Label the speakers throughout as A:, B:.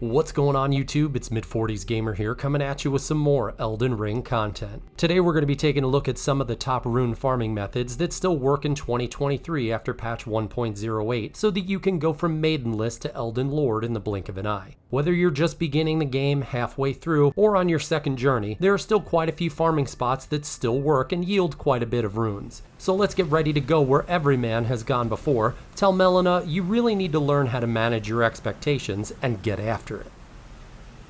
A: What's going on YouTube? It's Mid-40s Gamer here, coming at you with some more Elden Ring content. Today we're going to be taking a look at some of the top rune farming methods that still work in 2023 after patch 1.08, so that you can go from Maidenless to Elden Lord in the blink of an eye. Whether you're just beginning the game, halfway through, or on your second journey, there are still quite a few farming spots that still work and yield quite a bit of runes. So let's get ready to go where every man has gone before. Tell Melina you really need to learn how to manage your expectations and get after it.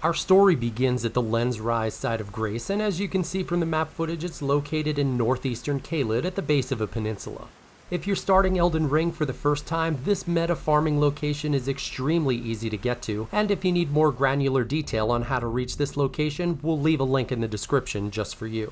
A: Our story begins at the Lenne's Rise side of Grace, and as you can see from the map footage, it's located in northeastern Caelid at the base of a peninsula. If you're starting Elden Ring for the first time, this meta farming location is extremely easy to get to, and if you need more granular detail on how to reach this location, we'll leave a link in the description just for you.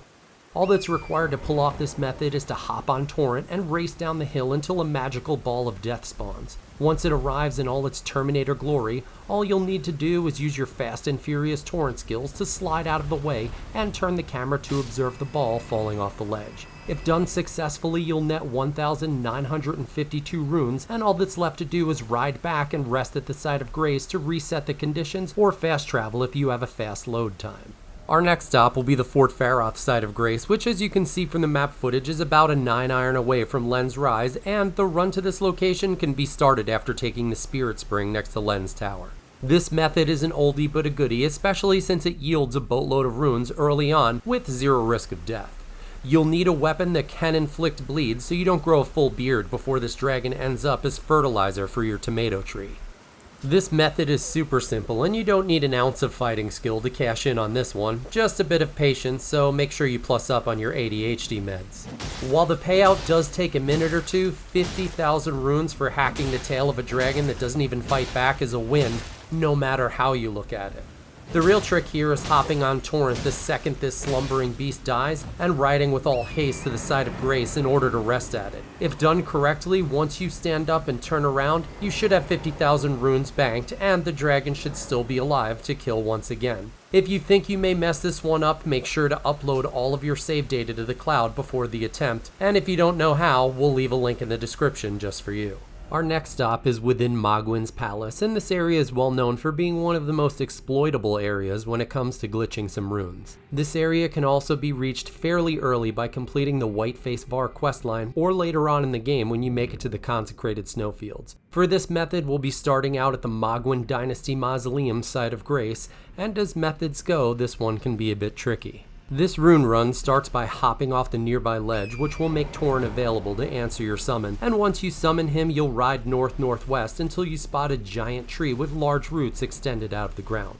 A: All that's required to pull off this method is to hop on Torrent and race down the hill until a magical ball of death spawns. Once it arrives in all its Terminator glory, all you'll need to do is use your fast and furious Torrent skills to slide out of the way and turn the camera to observe the ball falling off the ledge. If done successfully, you'll net 1,952 runes, and all that's left to do is ride back and rest at the site of Grace to reset the conditions or fast travel if you have a fast load time. Our next stop will be the Fort Faroth side of Grace, which as you can see from the map footage is about a 9 iron away from Lenne's Rise, and the run to this location can be started after taking the Spirit Spring next to Lenne's Tower. This method is an oldie but a goodie, especially since it yields a boatload of runes early on with zero risk of death. You'll need a weapon that can inflict bleed so you don't grow a full beard before this dragon ends up as fertilizer for your tomato tree. This method is super simple and you don't need an ounce of fighting skill to cash in on this one, just a bit of patience, so make sure you plus up on your ADHD meds. While the payout does take a minute or two, 50,000 runes for hacking the tail of a dragon that doesn't even fight back is a win, no matter how you look at it. The real trick here is hopping on Torrent the second this slumbering beast dies and riding with all haste to the side of Grace in order to rest at it. If done correctly, once you stand up and turn around, you should have 50,000 runes banked and the dragon should still be alive to kill once again. If you think you may mess this one up, make sure to upload all of your save data to the cloud before the attempt, and if you don't know how, we'll leave a link in the description just for you. Our next stop is within MOHGWYN'S palace, and this area is well known for being one of the most exploitable areas when it comes to glitching some runes. This area can also be reached fairly early by completing the Whiteface Var questline, or later on in the game when you make it to the consecrated snowfields. For this method, we'll be starting out at the MOHGWYN Dynasty Mausoleum side of Grace, and as methods go, this one can be a bit tricky. This rune run starts by hopping off the nearby ledge, which will make Torrent available to answer your summon, and once you summon him, you'll ride north-northwest until you spot a giant tree with large roots extended out of the ground.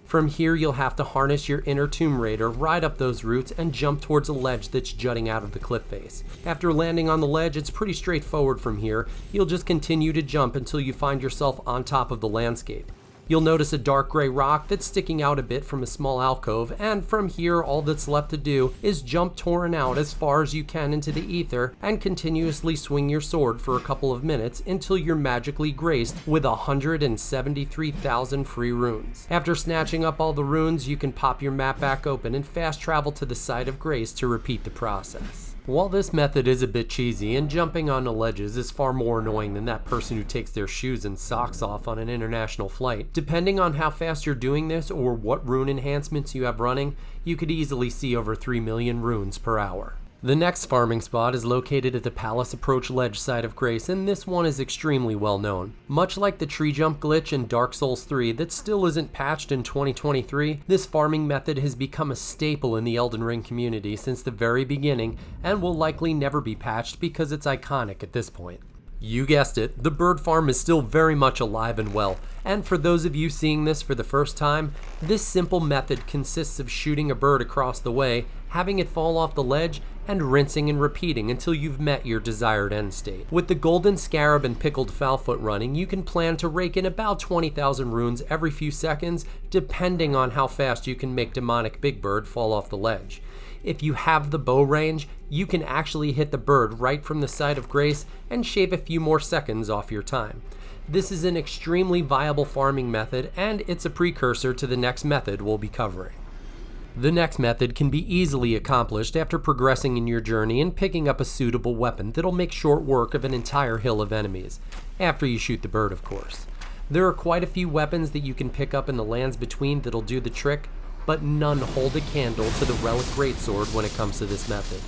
A: From here, you'll have to harness your inner Tomb Raider, ride up those roots, and jump towards a ledge that's jutting out of the cliff face. After landing on the ledge, it's pretty straightforward from here. You'll just continue to jump until you find yourself on top of the landscape. You'll notice a dark gray rock that's sticking out a bit from a small alcove, and from here all that's left to do is jump Torrent out as far as you can into the ether and continuously swing your sword for a couple of minutes until you're magically graced with 173,000 free runes. After snatching up all the runes, you can pop your map back open and fast travel to the site of Grace to repeat the process. While this method is a bit cheesy and jumping onto ledges is far more annoying than that person who takes their shoes and socks off on an international flight, depending on how fast you're doing this or what rune enhancements you have running, you could easily see over 3 million runes per hour. The next farming spot is located at the Palace Approach Ledge side of Grace, and this one is extremely well known. Much like the tree jump glitch in Dark Souls 3 that still isn't patched in 2023, this farming method has become a staple in the Elden Ring community since the very beginning and will likely never be patched because it's iconic at this point. You guessed it, the bird farm is still very much alive and well, and for those of you seeing this for the first time, this simple method consists of shooting a bird across the way, having it fall off the ledge, and rinsing and repeating until you've met your desired end state. With the Golden Scarab and Pickled Foulfoot running, you can plan to rake in about 20,000 runes every few seconds, depending on how fast you can make Demonic Big Bird fall off the ledge. If you have the bow range, you can actually hit the bird right from the side of Grace and shave a few more seconds off your time. This is an extremely viable farming method, and it's a precursor to the next method we'll be covering. The next method can be easily accomplished after progressing in your journey and picking up a suitable weapon that'll make short work of an entire hill of enemies, after you shoot the bird of course. There are quite a few weapons that you can pick up in the lands between that'll do the trick, but none hold a candle to the Relic Greatsword when it comes to this method.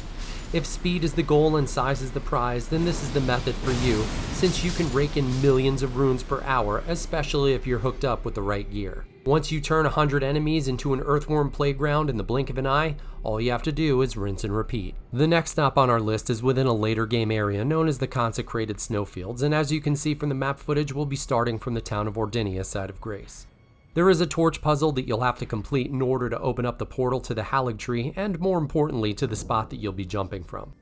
A: If speed is the goal and size is the prize, then this is the method for you, since you can rake in millions of runes per hour, especially if you're hooked up with the right gear. Once you turn 100 enemies into an earthworm playground in the blink of an eye, all you have to do is rinse and repeat. The next stop on our list is within a later game area known as the Consecrated Snowfields, and as you can see from the map footage, we'll be starting from the town of ORDINA side of Grace. There is a torch puzzle that you'll have to complete in order to open up the portal to the Halig tree, and more importantly to the spot that you'll be jumping from.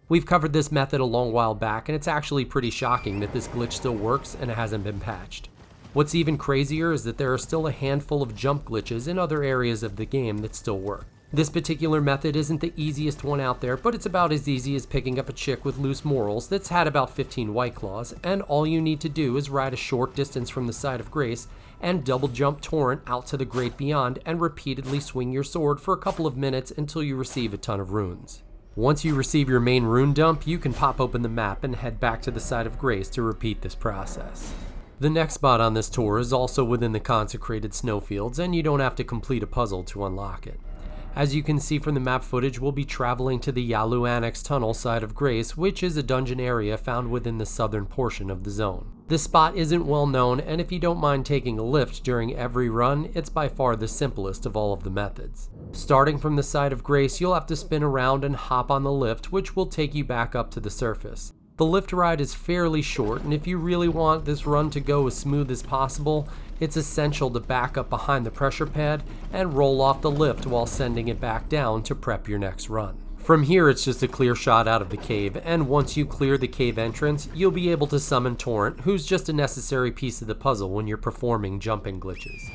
A: We've covered this method a long while back, and it's actually pretty shocking that this glitch still works and it hasn't been patched. What's even crazier is that there are still a handful of jump glitches in other areas of the game that still work. This particular method isn't the easiest one out there, but it's about as easy as picking up a chick with loose morals that's had about 15 White Claws, and all you need to do is ride a short distance from the side of Grace and double jump torrent out to the great beyond and repeatedly swing your sword for a couple of minutes until you receive a ton of runes. Once you receive your main rune dump, you can pop open the map and head back to the side of Grace to repeat this process. The next spot on this tour is also within the Consecrated Snowfields, and you don't have to complete a puzzle to unlock it. As you can see from the map footage, we'll be traveling to the YELOUGH ANIX tunnel side of Grace, which is a dungeon area found within the southern portion of the zone. This spot isn't well known, and if you don't mind taking a lift during every run, it's by far the simplest of all of the methods. Starting from the side of Grace, you'll have to spin around and hop on the lift, which will take you back up to the surface. The lift ride is fairly short, and if you really want this run to go as smooth as possible, it's essential to back up behind the pressure pad and roll off the lift while sending it back down to prep your next run. From here, it's just a clear shot out of the cave, and once you clear the cave entrance, you'll be able to summon Torrent, who's just a necessary piece of the puzzle when you're performing jumping glitches.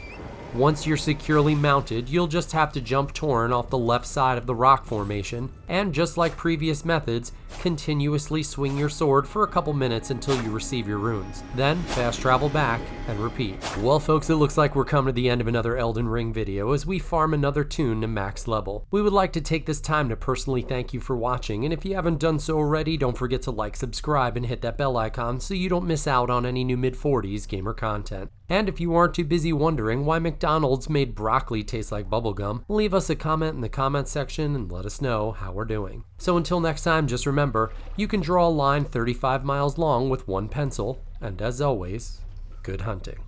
A: Once you're securely mounted, you'll just have to jump Torrent off the left side of the rock formation, and just like previous methods, continuously swing your sword for a couple minutes until you receive your runes. Then, fast travel back and repeat. Well folks, it looks like we're coming to the end of another Elden Ring video as we farm another toon to max level. We would like to take this time to personally thank you for watching, and if you haven't done so already, don't forget to like, subscribe, and hit that bell icon so you don't miss out on any new mid-40s gamer content. And if you aren't too busy wondering why McDonald's made broccoli taste like bubblegum, leave us a comment in the comment section and let us know how we're doing. So until next time, just remember, you can draw a line 35 miles long with one pencil, and as always, good hunting.